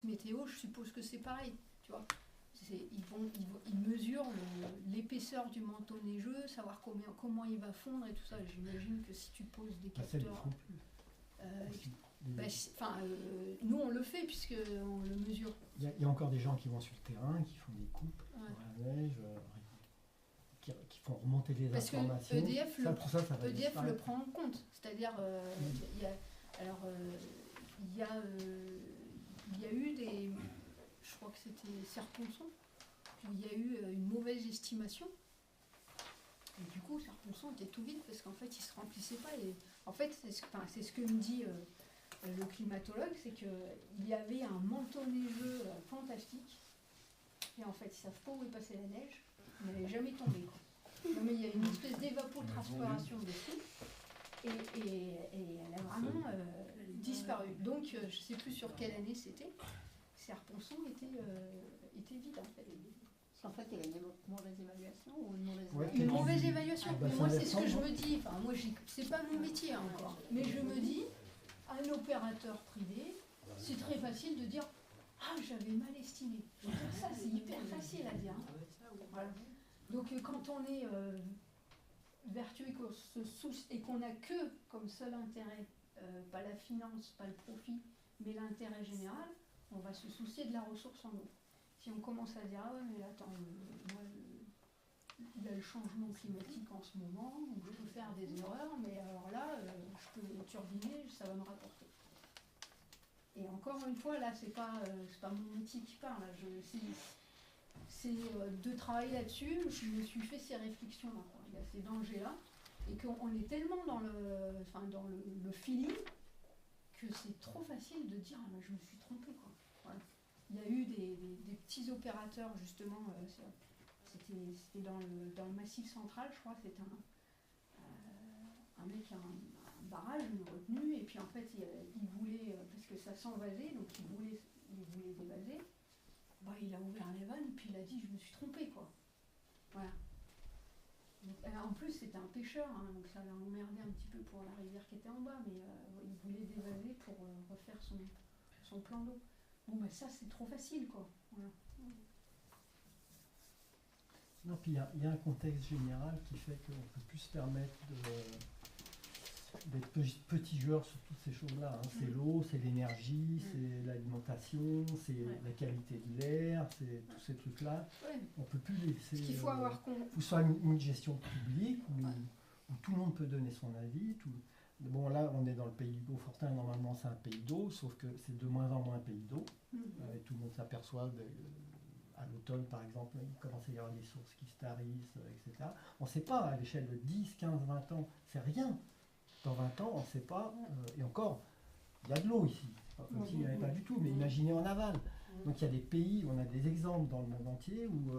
météo, je suppose que c'est pareil, tu vois. Ils mesurent l'épaisseur du manteau neigeux, savoir comment il va fondre et tout ça. J'imagine que si tu poses des capteurs... nous on le fait puisqu'on le mesure. Il y a encore des gens qui vont sur le terrain, qui font des coupes dans la neige, qui font remonter les informations. Parce que EDF le prend en compte. C'est-à-dire, il y a eu des... Je crois que c'était Serponçon, où il y a eu une mauvaise estimation. Et du coup, Serponçon était tout vide parce qu'en fait, il ne se remplissait pas. Et en fait, c'est ce que me dit le climatologue, c'est qu'il y avait un manteau neigeux fantastique. Et en fait, ils ne savent pas où est passée la neige. Elle n'avait jamais tombé. Non, mais il y a une espèce d'évapotranspiration dessus. Et elle a vraiment disparu. Donc, je ne sais plus sur quelle année c'était. Serponçon était vide, en fait. En fait, il y a une mauvaise évaluation ou une mauvaise évaluation. Une mauvaise évaluation. Mais moi, c'est ce que je me dis. Enfin, moi, c'est pas mon métier encore. Mais je me dis, un opérateur privé, c'est très facile de dire « Ah, j'avais mal estimé ». Ça, c'est hyper facile à dire. Voilà. Donc, quand on est vertueux et qu'on n'a que comme seul intérêt, pas la finance, pas le profit, mais l'intérêt général, on va se soucier de la ressource en eau. Si on commence à dire, ah ouais, mais attends, moi, il y a le changement climatique en ce moment, où je peux faire des erreurs, mais alors là, je peux turbiner, ça va me rapporter. Et encore une fois, là, c'est pas mon métier qui parle, c'est de travailler là-dessus, je me suis fait ces réflexions-là, il y a ces dangers-là, et qu'on est tellement dans le feeling, que c'est trop facile de dire, ah, je me suis trompée, quoi. Voilà. Il y a eu des petits opérateurs, justement, c'était dans le Massif central, je crois, c'était un mec, un barrage, une retenue, et puis en fait, il voulait, parce que ça s'envasait, donc il voulait dévaser, bah, il a ouvert les vannes, puis il a dit, je me suis trompé, quoi. Voilà. Donc, en plus, c'était un pêcheur, hein, donc ça l'a emmerdé un petit peu pour la rivière qui était en bas, mais il voulait dévaser pour refaire son plan d'eau. Bon, ben ça, c'est trop facile, quoi. Voilà. Non, puis il y a un contexte général qui fait qu'on ne peut plus se permettre d'être petit joueur sur toutes ces choses-là. Hein. C'est l'eau, c'est l'énergie, c'est l'alimentation, c'est la qualité de l'air, c'est tous ces trucs-là. Ouais. On ne peut plus laisser... Il faut avoir... Ou soit une gestion publique où tout le monde peut donner son avis. Bon, là, on est dans le pays du Beaufortin, normalement c'est un pays d'eau, sauf que c'est de moins en moins un pays d'eau. Et tout le monde s'aperçoit, à l'automne par exemple, il commence à y avoir des sources qui se tarissent, etc. On ne sait pas, à l'échelle de 10, 15, 20 ans, c'est rien. Dans 20 ans, on ne sait pas, et encore, il y a de l'eau ici, comme s'il n'y en avait pas du tout, mais imaginez en aval. Donc il y a des pays, on a des exemples dans le monde entier, où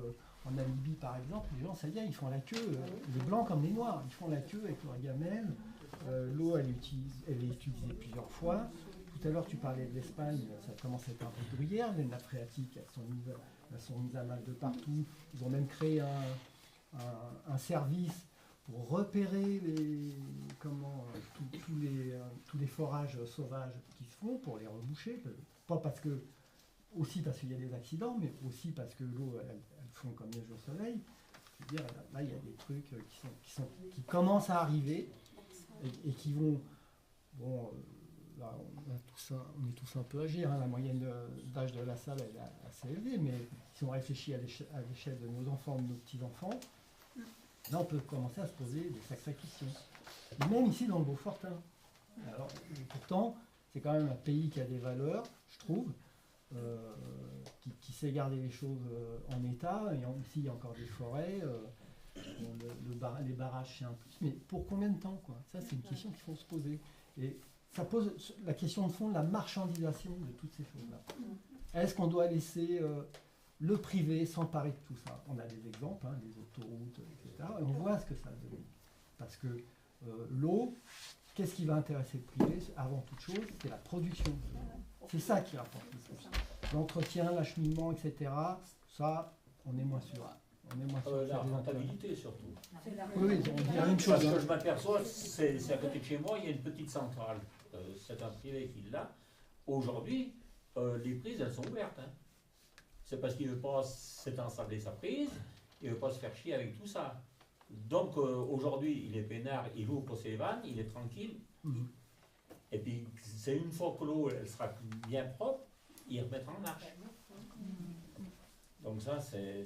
en Namibie par exemple, les gens, ça y est, ils font la queue, les blancs comme les noirs, ils font la queue avec leur gamelle. L'eau, elle est utilisée plusieurs fois. Tout à l'heure, tu parlais de l'Espagne, ça commence à être un peu bruyère, les nappes phréatiques, elles sont mises à mal de partout. Ils ont même créé un service pour repérer tous les forages sauvages qui se font, pour les reboucher. Pas aussi parce qu'il y a des accidents, mais aussi parce que l'eau, elle fond comme neige au soleil. C'est-à-dire, là, il y a des trucs qui commencent à arriver. Et qui vont... Bon, là, on est tous un peu âgés, hein, la moyenne d'âge de la salle elle est assez élevée, mais si on réfléchit à l'échelle de nos enfants, de nos petits-enfants, là on peut commencer à se poser des sacrées questions. Et même ici dans le Beaufortin. Alors, pourtant, c'est quand même un pays qui a des valeurs, je trouve, qui sait garder les choses en état, et ici il y a encore des forêts, les barrages c'est un plus, mais pour combien de temps, quoi? Ça c'est une question qu'il faut se poser. Et ça pose la question de fond de la marchandisation de toutes ces choses-là. Est-ce qu'on doit laisser le privé s'emparer de tout ça? On a des exemples, hein, les autoroutes, etc. Et on voit ce que ça donne. Parce que l'eau, qu'est-ce qui va intéresser le privé avant toute chose? C'est la production. C'est ça qui rapporte le plus. L'entretien, l'acheminement, etc. Ça, on est moins sûr. La rentabilité surtout. Oui, on dit la même chose. Ce que je m'aperçois, c'est à côté de chez moi, il y a une petite centrale. C'est un privé qui l'a. Aujourd'hui, les prises, elles sont ouvertes. Hein. C'est parce qu'il ne veut pas s'étinceler sa prise, il ne veut pas se faire chier avec tout ça. Donc aujourd'hui, il est peinard, il ouvre ses vannes, il est tranquille. Et puis, c'est une fois que l'eau elle sera bien propre, il remettra en marche. Donc ça, c'est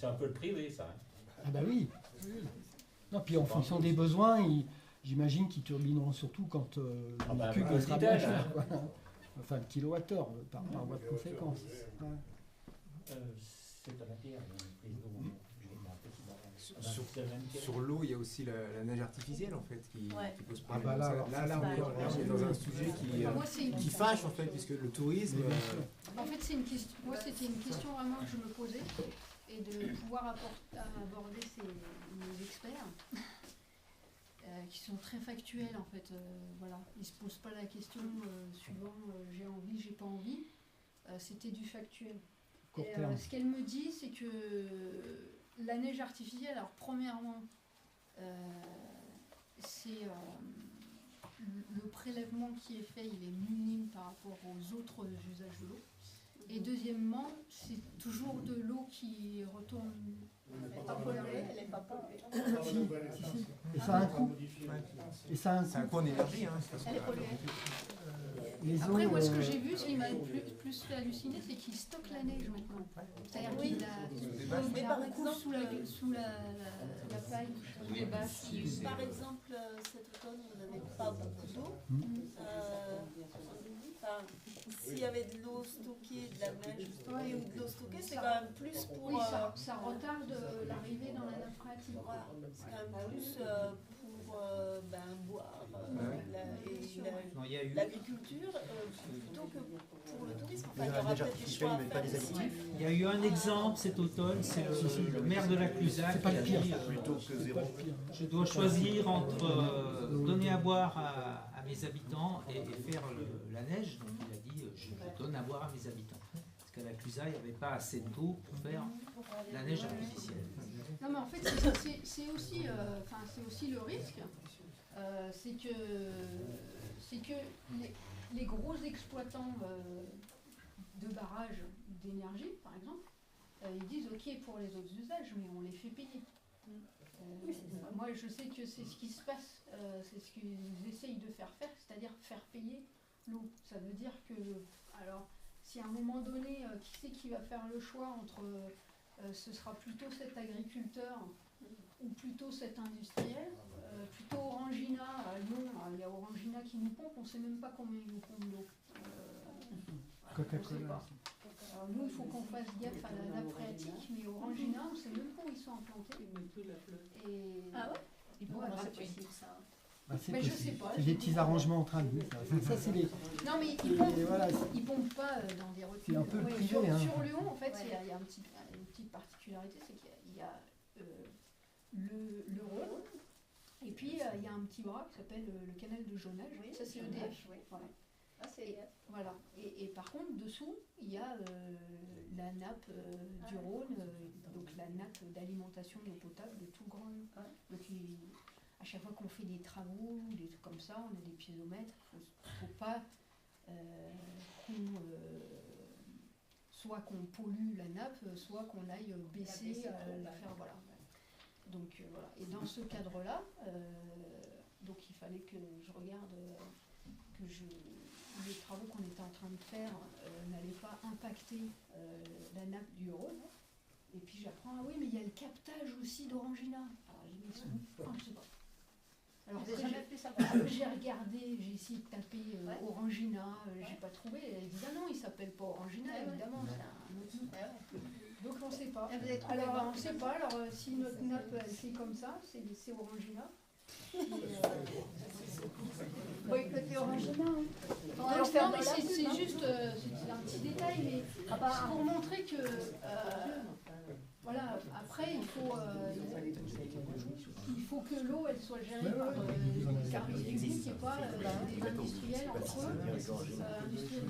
un peu le privé, ça. Hein. Ah bah oui. Non, puis en fonction des besoins, j'imagine qu'ils turbineront surtout quand le cube sera bien cher. Quoi. Enfin, le kilowattheure, par voie de conséquence. Ouais. C'est à la pierre, une prise d'eau. Sur l'eau, il y a aussi la neige artificielle en fait qui pose problème. Ah bah là, on est dans un sujet qui fâche en fait, puisque le tourisme. En fait, c'est une question. Moi, c'était une question vraiment que je me posais, et de pouvoir aborder nos experts, qui sont très factuels en fait. Voilà, ils se posent pas la question suivant j'ai envie, j'ai pas envie. C'était du factuel. Et, ce qu'elle me dit, c'est que la neige artificielle, alors premièrement, c'est le prélèvement qui est fait, il est minime par rapport aux autres usages de l'eau. Et deuxièmement, c'est toujours de l'eau qui retourne. Elle n'est pas polluée, elle n'est pas polluée. Et ça a un coût. Et ça a un coût en énergie. Hein, elle est polluée. Après, moi, ce que j'ai vu, ce qui m'a plus fait halluciner, c'est qu'il stocke la neige maintenant. C'est-à-dire qu'il la recouvre sous la paille. Si par exemple cet automne vous n'avez pas beaucoup d'eau, s'il y avait de l'eau stockée, de la neige stockée ou de l'eau stockée, c'est quand même plus pour... Oui, ça retarde l'arrivée dans la nappe phréatique. Voilà, c'est quand même plus pour boire l'agriculture plutôt que pour le tourisme. Enfin, il y aura peut-être des choix à faire aussi. Il y a eu un exemple cet automne, c'est le maire de la Clusac qui a dit je dois choisir entre donner à boire à mes habitants et faire la neige. Donc il a dit je donne à boire à mes habitants. Parce qu'à la Clusac, il n'y avait pas assez d'eau pour faire la neige artificielle. Non mais en fait c'est aussi le risque. C'est que les gros exploitants de barrages d'énergie, par exemple, ils disent ok pour les autres usages, mais on les fait payer. Moi je sais que c'est ce qui se passe, c'est ce qu'ils essayent de faire, c'est-à-dire faire payer l'eau. Ça veut dire que, alors, si à un moment donné, qui c'est qui va faire le choix entre ce sera plutôt cet agriculteur ou plutôt cet industriel, plutôt Orangina, à Lyon, il y a Orangina qui nous pompe, on ne sait même pas combien ils nous pompent d'eau. Coca-Cola. Alors nous, il faut qu'on fasse gaffe à la nappe phréatique, mais Orangina, on ne sait même pas où ils sont implantés. Et... Ah ouais. Ils vont avoir ça. Bah, mais je sais pas. C'est des petits arrangements entre amis. Ça, c'est les... Non, mais ils pompent pas dans des retenues. C'est un peu le privé. Sur Lyon, en fait, il y a une petite particularité, c'est qu'il y a le Rhône, et puis il y a un petit bras qui s'appelle le canal de Jonage. Oui, ça, c'est EDF. Oui. Voilà. Ah, c'est EDF. Voilà. Et par contre, dessous, il y a la nappe du Rhône, donc la nappe d'alimentation d'eau potable de tout le Grand Lyon. Donc, à chaque fois qu'on fait des travaux, des trucs comme ça, on a des piézomètres. Il ne faut pas soit qu'on pollue la nappe, soit qu'on aille baisser, la faire. Voilà. Donc voilà. Et dans ce cadre-là, donc il fallait que je regarde les travaux qu'on était en train de faire n'allaient pas impacter la nappe du Rhône. Et puis j'apprends, ah oui, mais il y a le captage aussi d'Orangina. Alors j'ai dit, je sais pas. Alors j'ai regardé, j'ai essayé de taper Orangina, j'ai pas trouvé. Elle dit, ah non, il s'appelle pas Orangina, évidemment, c'est un autre nom. Donc on ne sait pas. Alors on ne sait pas, alors si notre nappe elle fait comme ça, c'est Orangina. Boycotter Orangina. Non, mais c'est juste c'est un petit détail, mais c'est pour montrer que voilà, après il faut que l'eau elle soit gérée par les services publics et pas des industriels entre eux.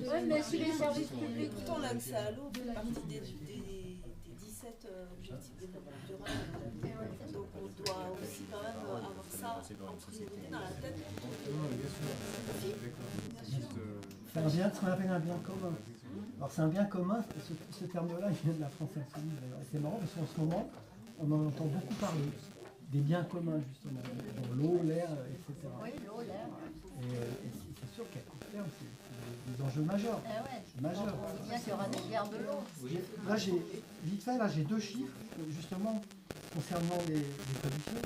Oui, mais si les services publics ont l'accès à l'eau, fait partie des 17 objectifs de développement durable. Donc on doit aussi quand même avoir ça en priorité dans la tête. Bien sûr. C'est un bien, ce qu'on appelle un bien commun. Alors c'est un bien commun, ce terme-là, il vient de la France insoumise d'ailleurs. Et c'est marrant parce qu'en ce moment, on en entend beaucoup parler. Des biens communs justement, genre l'eau, l'air, etc. Oui, l'eau, l'air. Et c'est sûr qu'à court terme, c'est des enjeux majeurs. Ah ouais. Majeurs. On dit bien qu'il y aura des guerres de l'eau. Oui. Là, vite fait, là, j'ai 2 chiffres, justement, concernant les pollutions.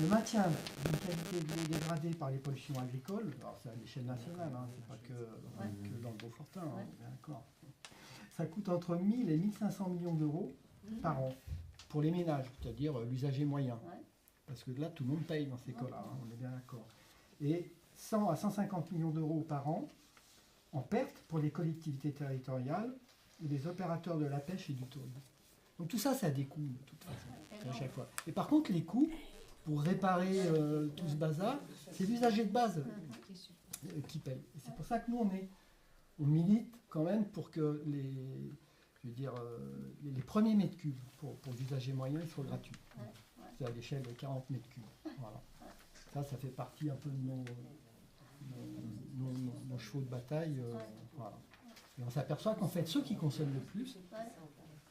Le maintien d'une qualité de l'eau dégradée par les pollutions agricoles, alors c'est à l'échelle nationale, hein, c'est pas que dans le Beaufortin, hein, d'accord. Ça coûte entre 1000 et 1500 millions d'euros par an pour les ménages, c'est-à-dire l'usager moyen. Ouais. Parce que là, tout le monde paye dans ces cas-là, hein, on est bien d'accord. Et 100 à 150 millions d'euros par an en perte pour les collectivités territoriales ou les opérateurs de la pêche et du tourisme. Donc tout ça, ça a des coûts de toute façon, à chaque fois. Et par contre, les coûts pour réparer tout ce bazar, c'est l'usager de base qui paye. Et c'est pour ça que nous, on milite quand même pour que les premiers mètres cubes pour l'usager moyen, ils soient gratuits. C'est à l'échelle de 40 mètres cubes. Voilà. Ça fait partie un peu de nos chevaux de bataille. Voilà. Et on s'aperçoit qu'en fait, ceux qui consomment le plus,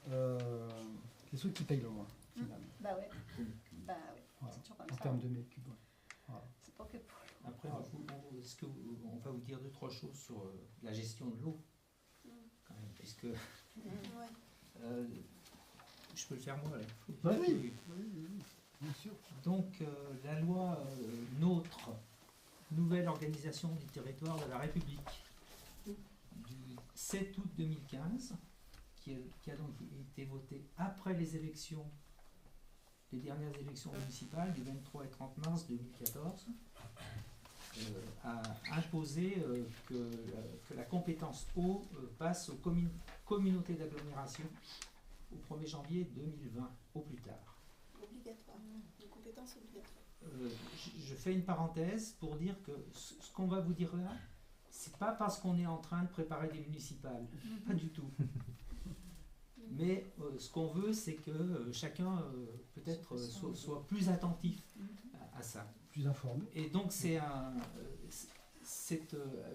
c'est ceux qui payent le moins, finalement. Bah ouais. Voilà. C'est toujours comme En ça. termes de mètres cubes. Voilà. C'est pas que pour l'eau. Après, est-ce qu'on va vous dire 2-3 choses sur la gestion de l'eau quand même, puisque je peux le faire moi là. Oui, bien sûr. Donc la loi NOTRe, nouvelle organisation du territoire de la République, du 7 août 2015, qui a donc été votée après les dernières élections municipales du 23 et 30 mars 2014, a imposé que la compétence eau passe aux communautés d'agglomération au 1er janvier 2020, au plus tard. Obligatoire, une compétence obligatoire. Je fais une parenthèse pour dire que ce qu'on va vous dire là, c'est pas parce qu'on est en train de préparer des municipales, pas du tout. Mais ce qu'on veut, c'est que chacun peut-être soit plus attentif à ça. Plus informé. Et donc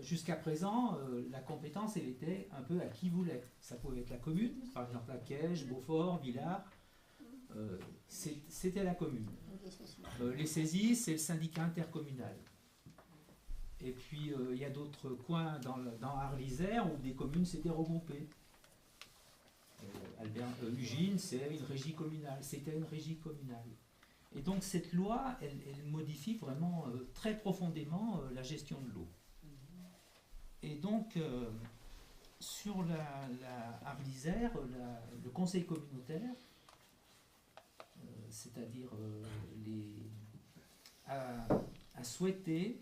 jusqu'à présent, la compétence, elle était un peu à qui voulait. Ça pouvait être la commune, par exemple à Caige, Beaufort, Villars, c'était la commune. Les saisies, c'est le syndicat intercommunal. Et puis il y a d'autres coins dans Arles-Isère où des communes s'étaient regroupées. Ugine, c'est une régie communale. C'était une régie communale. Et donc cette loi, elle modifie vraiment très profondément la gestion de l'eau. Et donc sur la Arles-Isère, le conseil communautaire, c'est-à-dire a souhaité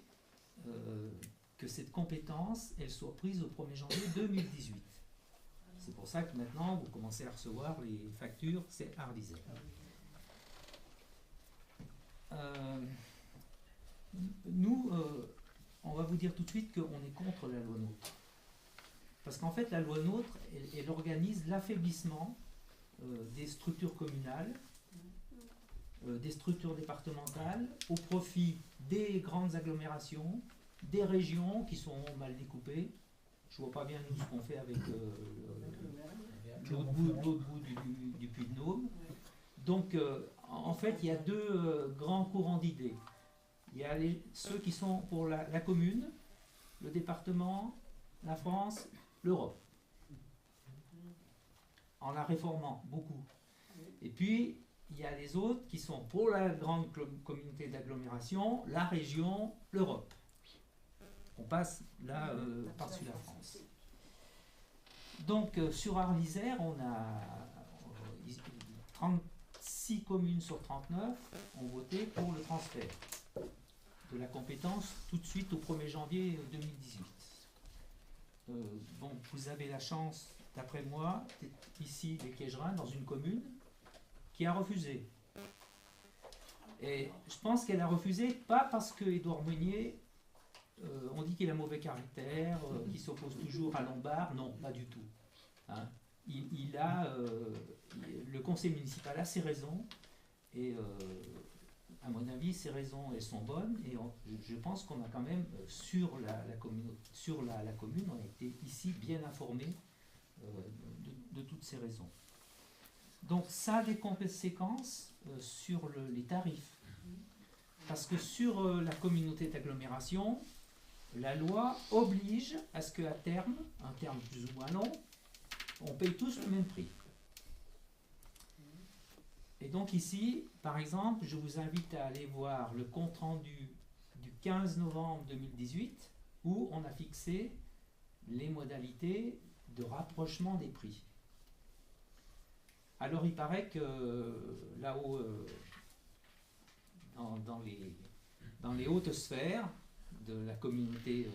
que cette compétence, elle soit prise au 1er janvier 2018. C'est pour ça que maintenant, vous commencez à recevoir les factures, c'est Arles-Isère. Nous, on va vous dire tout de suite qu'on est contre la loi NOTRe. Parce qu'en fait, la loi NOTRe, elle organise l'affaiblissement des structures communales, des structures départementales, au profit des grandes agglomérations, des régions qui sont mal découpées. Je ne vois pas bien nous ce qu'on fait avec l'autre bout du Puy-de-Dôme. Donc, en fait, il y a deux grands courants d'idées. Il y a ceux qui sont pour la commune, le département, la France, l'Europe. En la réformant beaucoup. Et puis, il y a les autres qui sont pour la grande communauté d'agglomération, la région, l'Europe. On passe là par-dessus la France. Donc, sur Arles-Isère, on a 36 communes sur 39 ont voté pour le transfert de la compétence tout de suite au 1er janvier 2018. Donc, vous avez la chance, d'après moi, d'être ici, les Quégerins, dans une commune qui a refusé. Et je pense qu'elle a refusé, pas parce que Édouard Meunier, on dit qu'il a mauvais caractère, qu'il s'oppose toujours à Lombard. Non, pas du tout. Hein. Le conseil municipal a ses raisons, et à mon avis, ces raisons, elles sont bonnes, et je pense qu'on a quand même, sur la commune, on a été ici bien informé de toutes ces raisons. Donc ça a des conséquences sur les tarifs. Parce que sur la communauté d'agglomération, la loi oblige à ce qu'à terme, un terme plus ou moins long, on paye tous le même prix. Et donc ici, par exemple, je vous invite à aller voir le compte-rendu du 15 novembre 2018, où on a fixé les modalités de rapprochement des prix. Alors il paraît que là-haut, dans les hautes sphères de la communauté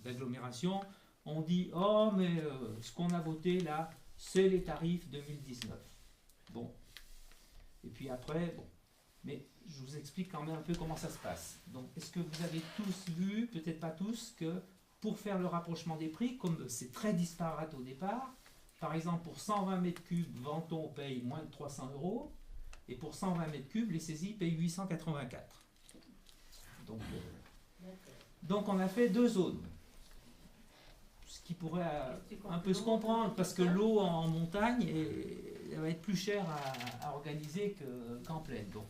d'agglomération, on dit « Oh, mais ce qu'on a voté là, c'est les tarifs 2019. » Bon. Et puis après, bon. Mais je vous explique quand même un peu comment ça se passe. Donc, est-ce que vous avez tous vu, peut-être pas tous, que pour faire le rapprochement des prix, comme c'est très disparate au départ, par exemple, pour 120 mètres cubes, Venton paye moins de 300 €, et pour 120 mètres cubes, les saisies payent 884. Donc on a fait 2 zones. Ce qui pourrait un peu se comprendre, parce que l'eau en montagne elle va être plus chère à organiser qu'en plaine. Donc,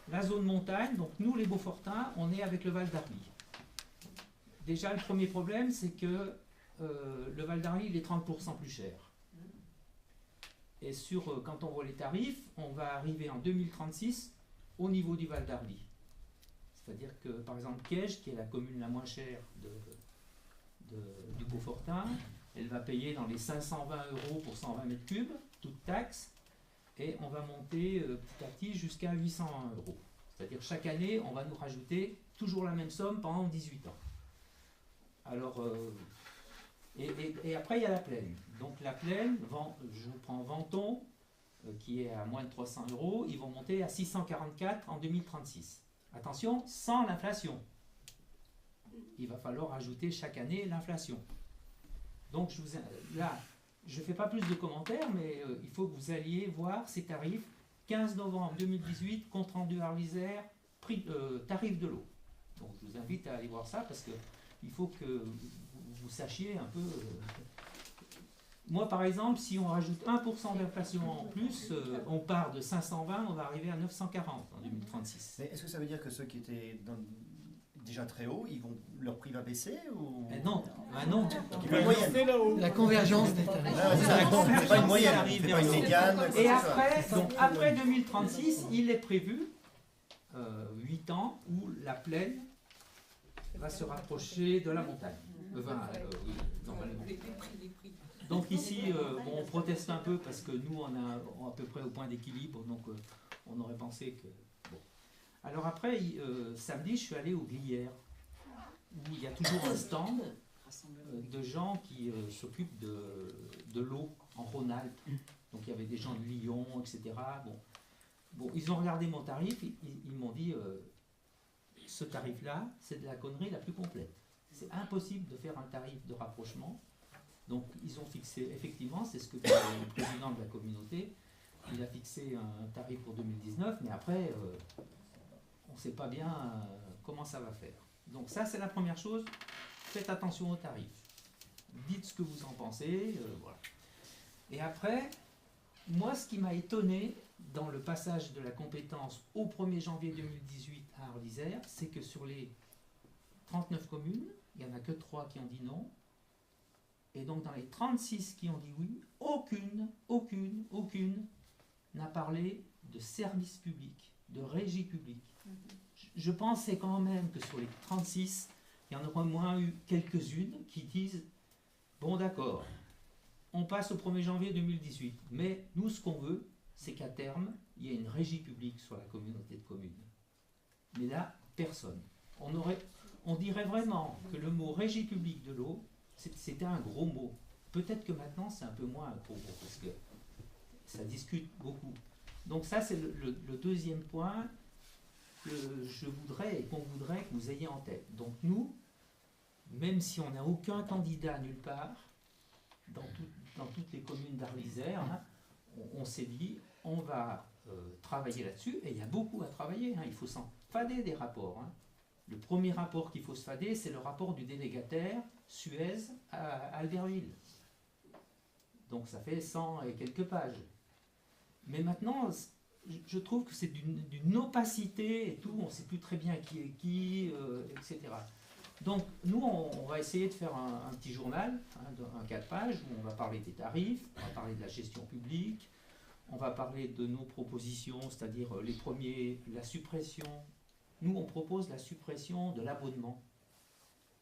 la zone montagne, donc nous les Beaufortins, on est avec le Val d'Arly. Déjà, le premier problème, c'est que le Val d'Arly, il est 30% plus cher. Et quand on voit les tarifs, on va arriver en 2036 au niveau du Val d'Arly. C'est-à-dire que, par exemple, Caige, qui est la commune la moins chère du Beaufortin, elle va payer dans les 520 € pour 120 mètres cubes, toute taxe, et on va monter petit à petit jusqu'à 801 €. C'est-à-dire chaque année, on va nous rajouter toujours la même somme pendant 18 ans. Alors, et après, il y a la plaine. Donc la plaine, je vous prends Venton, qui est à moins de 300 €, ils vont monter à 644 en 2036. Attention, sans l'inflation. Il va falloir ajouter chaque année l'inflation. Donc là, je ne fais pas plus de commentaires, mais il faut que vous alliez voir ces tarifs. 15 novembre 2018, compte rendu Arlysère, tarif de l'eau. Donc je vous invite à aller voir ça, parce qu'il faut que vous sachiez un peu... Moi, par exemple, si on rajoute 1% d'inflation en plus, on part de 520, on va arriver à 940 en 2036. Mais est-ce que ça veut dire que ceux qui étaient déjà très hauts, leur prix va baisser ou... Non, non. La convergence des tarifs. C'est pas une moyenne, c'est pas une médiane. Et après 2036, il est prévu 8 ans où la plaine va se rapprocher de la montagne. Normalement. Donc ici, on proteste un peu parce que nous, on est à peu près au point d'équilibre, donc on aurait pensé que... Bon. Alors après, samedi, je suis allé au Glières, où il y a toujours un stand de gens qui s'occupent de l'eau en Rhône-Alpes. Donc il y avait des gens de Lyon, etc. Bon, ils ont regardé mon tarif, ils m'ont dit, ce tarif-là, c'est de la connerie la plus complète. C'est impossible de faire un tarif de rapprochement. Donc ils ont fixé, effectivement, c'est ce que fait le président de la communauté, il a fixé un tarif pour 2019, mais après, on ne sait pas bien comment ça va faire. Donc ça, c'est la première chose, faites attention aux tarifs. Dites ce que vous en pensez, voilà. Et après, moi, ce qui m'a étonné dans le passage de la compétence au 1er janvier 2018 à Arlysère, c'est que sur les 39 communes, il n'y en a que 3 qui ont dit non. Et donc dans les 36 qui ont dit oui, aucune n'a parlé de service public, de régie publique. Je pensais quand même que sur les 36, il y en aurait au moins eu quelques-unes qui disent « Bon d'accord, on passe au 1er janvier 2018, mais nous ce qu'on veut, c'est qu'à terme, il y ait une régie publique sur la communauté de communes. » Mais là, personne. On dirait vraiment que le mot régie publique de l'eau, c'était un gros mot. Peut-être que maintenant, c'est un peu moins un gros mot, parce que ça discute beaucoup. Donc ça, c'est le deuxième point que je voudrais et qu'on voudrait que vous ayez en tête. Donc nous, même si on n'a aucun candidat nulle part, dans toutes les communes d'Arlysère, hein, on s'est dit, on va travailler là-dessus, et il y a beaucoup à travailler, hein. Il faut s'en fader des rapports, hein. Le premier rapport qu'il faut se fader, c'est le rapport du délégataire Suez à Albertville. Donc ça fait 100 et quelques pages. Mais maintenant, je trouve que c'est d'une opacité et tout, on ne sait plus très bien qui est qui, etc. Donc nous, on va essayer de faire un petit journal, hein, un 4 pages, où on va parler des tarifs, on va parler de la gestion publique, on va parler de nos propositions, c'est-à-dire les premiers, la suppression. Nous, on propose la suppression de l'abonnement,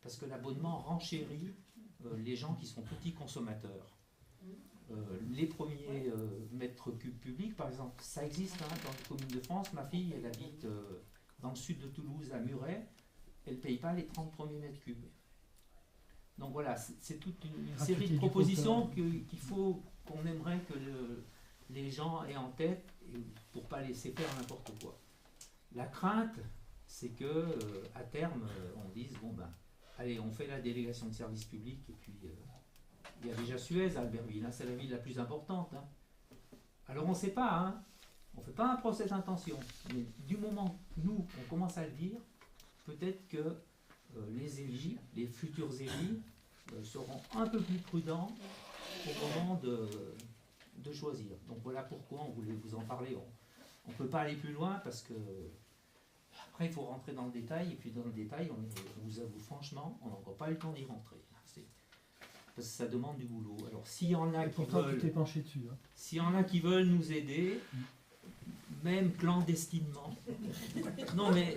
parce que l'abonnement renchérit les gens qui sont petits consommateurs. Les premiers mètres cubes publics, par exemple, ça existe hein, dans les communes de France. Ma fille, elle habite dans le sud de Toulouse, à Muret, elle ne paye pas les 30 premiers mètres cubes. Donc voilà, c'est toute une série de propositions qu'il faut, qu'on aimerait que les gens aient en tête pour ne pas laisser faire n'importe quoi. La crainte, c'est que à terme, on dise, bon ben, allez, on fait la délégation de service public, et puis il y a déjà Suez à Albertville, hein, c'est la ville la plus importante. Hein. Alors on ne sait pas, hein, on ne fait pas un procès d'intention, mais du moment que nous, on commence à le dire, peut-être que les élus, les futurs élus, seront un peu plus prudents au moment de choisir. Donc voilà pourquoi on voulait vous en parler. On ne peut pas aller plus loin parce que après il faut rentrer dans le détail, et puis dans le détail, on vous avoue franchement, on n'a encore pas eu le temps d'y rentrer. Parce que ça demande du boulot. Alors s'il y en a qui veulent, tu t'es penché dessus, hein. S'il y en a qui veulent nous aider, même clandestinement, non mais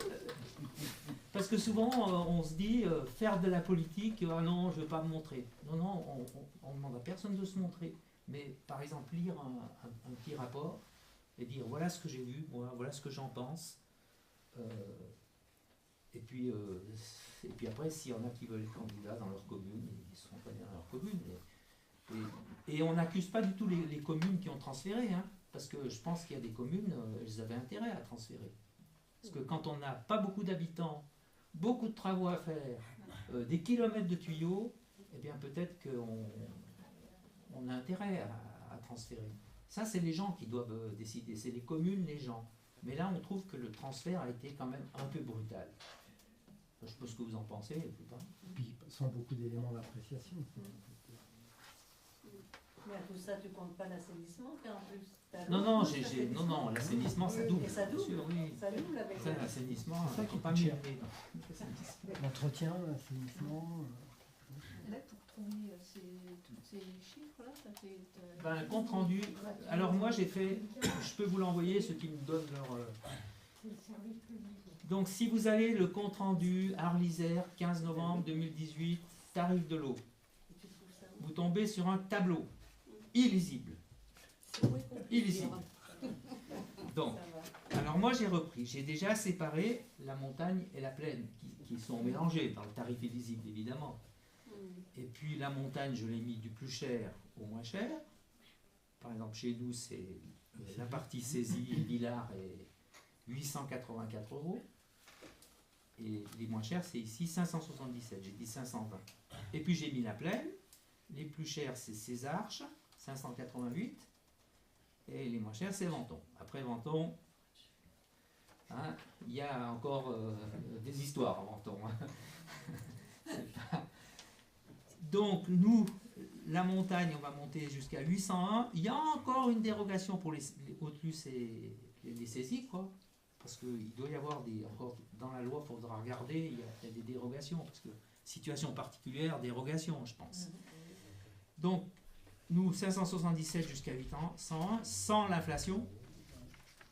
parce que souvent on se dit faire de la politique, ah non je ne veux pas me montrer. Non, on ne demande à personne de se montrer, mais par exemple lire un petit rapport et dire voilà ce que j'ai vu, voilà ce que j'en pense. Et puis après, s'il y en a qui veulent être candidats dans leur commune, ils seront candidats dans leur commune. Et on n'accuse pas du tout les communes qui ont transféré, hein, parce que je pense qu'il y a des communes, elles avaient intérêt à transférer. Parce que quand on n'a pas beaucoup d'habitants, beaucoup de travaux à faire, des kilomètres de tuyaux, eh bien peut-être qu'on a intérêt à transférer. Ça, c'est les gens qui doivent décider, c'est les communes, les gens. Mais là, on trouve que le transfert a été quand même un peu brutal. Je sais pas ce que vous en pensez. Puis, sans beaucoup d'éléments d'appréciation. Mais à tout ça, tu comptes pas l'assainissement, en plus. Non, l'assainissement, ça double. Et ça double, sûr, oui. Ça double avec ça, l'assainissement, c'est ça qui pas coûte cher. mieux. L'entretien, l'assainissement. Là, pour trouver tous ces chiffres-là, ça fait... Un compte rendu. Alors moi, j'ai fait, je peux vous l'envoyer, ceux qui me donnent leur... Donc si vous allez le compte rendu Arles-Isère, 15 novembre 2018, tarif de l'eau, vous tombez sur un tableau illisible. Illisible. Donc, alors moi j'ai repris, j'ai déjà séparé la montagne et la plaine, qui sont mélangées dans le tarif illisible évidemment. Et puis la montagne, je l'ai mis du plus cher au moins cher. Par exemple, chez nous, c'est la partie saisie et Villars est 884 €. Et les moins chers, c'est ici 577. J'ai dit 520. Et puis j'ai mis la plaine. Les plus chers, c'est Césarches, 588. Et les moins chers, c'est Venton. Après Venton, hein, il y a encore des histoires à Venton. Hein. Donc nous, la montagne, on va monter jusqu'à 801. Il y a encore une dérogation pour les Hauts-de-Luce et les saisies, quoi. Parce qu'il doit y avoir encore dans la loi, il faudra regarder, il y a des dérogations. Parce que situation particulière, dérogation, je pense. Donc, nous, 577 jusqu'à 801, sans l'inflation.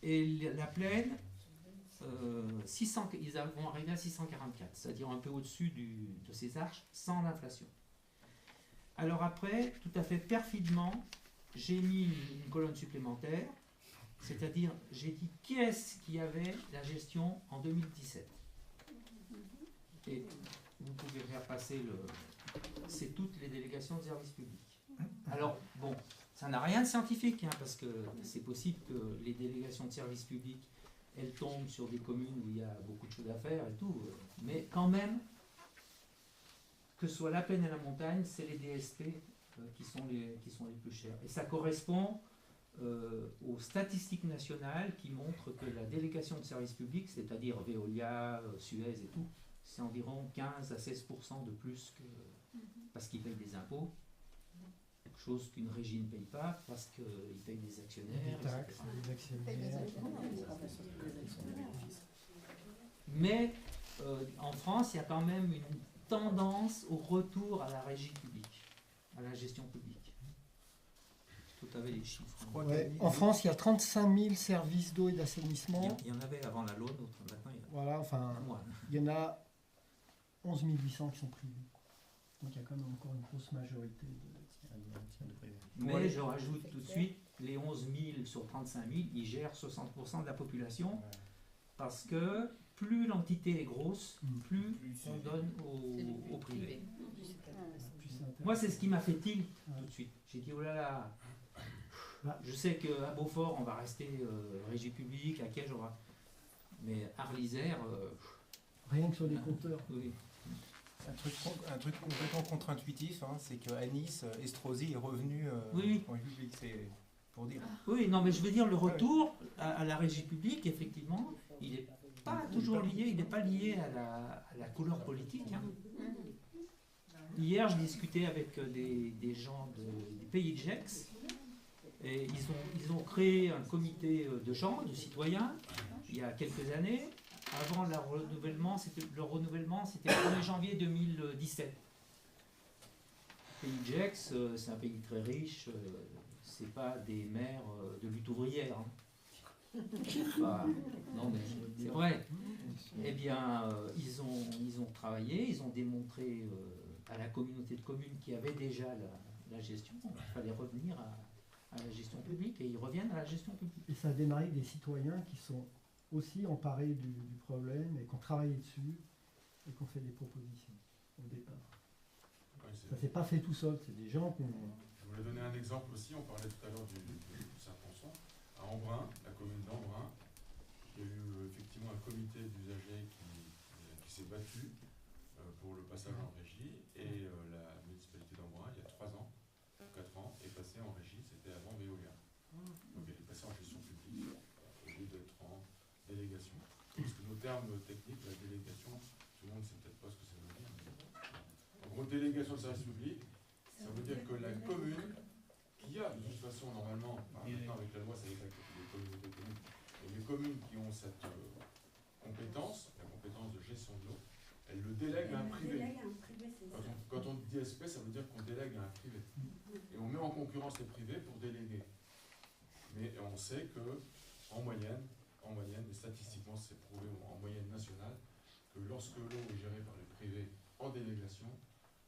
Et la plaine, 600, ils vont arriver à 644, c'est-à-dire un peu au-dessus de ces arches, sans l'inflation. Alors après, tout à fait perfidement, j'ai mis une colonne supplémentaire, c'est-à-dire j'ai dit qui est-ce qui avait la gestion en 2017. Et vous pouvez faire passer c'est toutes les délégations de services publics. Alors bon, ça n'a rien de scientifique, hein, parce que c'est possible que les délégations de services publics, elles tombent sur des communes où il y a beaucoup de choses à faire et tout, mais quand même, que ce soit la plaine et la montagne, c'est les DSP qui sont les plus chers. Et ça correspond aux statistiques nationales qui montrent que la délégation de service public, c'est-à-dire Veolia, Suez et tout, c'est environ 15 à 16% de plus que, parce qu'ils payent des impôts, chose qu'une régie ne paye pas parce qu'ils payent des actionnaires, Des taxes, etc. des actionnaires. Mais en France, il y a quand même une tendance au retour à la régie publique, à la gestion publique. Tout avait les chiffres. Ouais, en France, il y a 35 000 services d'eau et d'assainissement. Il y en avait avant la LONE, maintenant il y en a Voilà, enfin, moins. il y en a 11 800 qui sont privés. Donc il y a quand même encore une grosse majorité de... Mais je rajoute tout de suite, les 11 000 sur 35 000, ils gèrent 60% de la population, parce que plus l'entité est grosse, plus on donne au privé. Moi, c'est ce qui m'a fait tilt tout de suite. J'ai dit, oh là là, je sais qu'à Beaufort, on va rester régie publique, à Liège, mais Arlisère... Rien que sur les compteurs. Oui. Un truc complètement contre-intuitif, hein, c'est qu'à Nice, Estrosi est revenu Oui. en public, c'est pour dire. Oui, non, mais je veux dire, le retour à la régie publique, effectivement, il n'est pas toujours lié, il n'est pas lié à la couleur politique. Hein. Hier, je discutais avec des gens des pays de Gex, et ils ont créé un comité de gens, de citoyens, il y a quelques années. Avant le renouvellement, c'était le 1er janvier 2017. Le pays de Gex, c'est un pays très riche, c'est pas des maires de lutte ouvrière. Hein. Non mais c'est vrai. Eh bien, ils ont travaillé, ils ont démontré à la communauté de communes qui avait déjà la gestion, il fallait revenir à la gestion publique, et ils reviennent à la gestion publique. Et ça a démarré avec des citoyens qui sont aussi emparés du problème et qui ont travaillé dessus et qui ont fait des propositions au départ. Ouais, ça s'est pas fait tout seul, c'est des gens qui ont... Je voulais donner un exemple aussi, on parlait tout à l'heure du Saint-Ponçon. À Embrun, la commune d'Embrun, il y a eu effectivement un comité d'usagers qui s'est battu pour le passage en régie, et la municipalité d'Embrun, il y a 3 ans, 4 ans, est passée en régie, c'était avant Veolia. Donc elle est passée en gestion publique, au lieu d'être en délégation. Parce que nos termes techniques, la délégation, tout le monde ne sait peut-être pas ce que ça veut dire. En gros, délégation de service public, ça veut dire que la commune, qui a de toute façon normalement, maintenant avec la loi, ça va être les communautés de communes, et les communes qui ont cette compétence, la compétence de gestion de l'eau, elles le délèguent à un privé. Quand on dit SP, ça veut dire qu'on délègue à un privé. Et on met en concurrence les privés pour déléguer. Mais on sait que, en moyenne, et statistiquement c'est prouvé en moyenne nationale, que lorsque l'eau est gérée par les privés en délégation,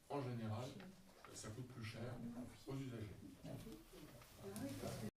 en général, ça coûte plus cher aux usagers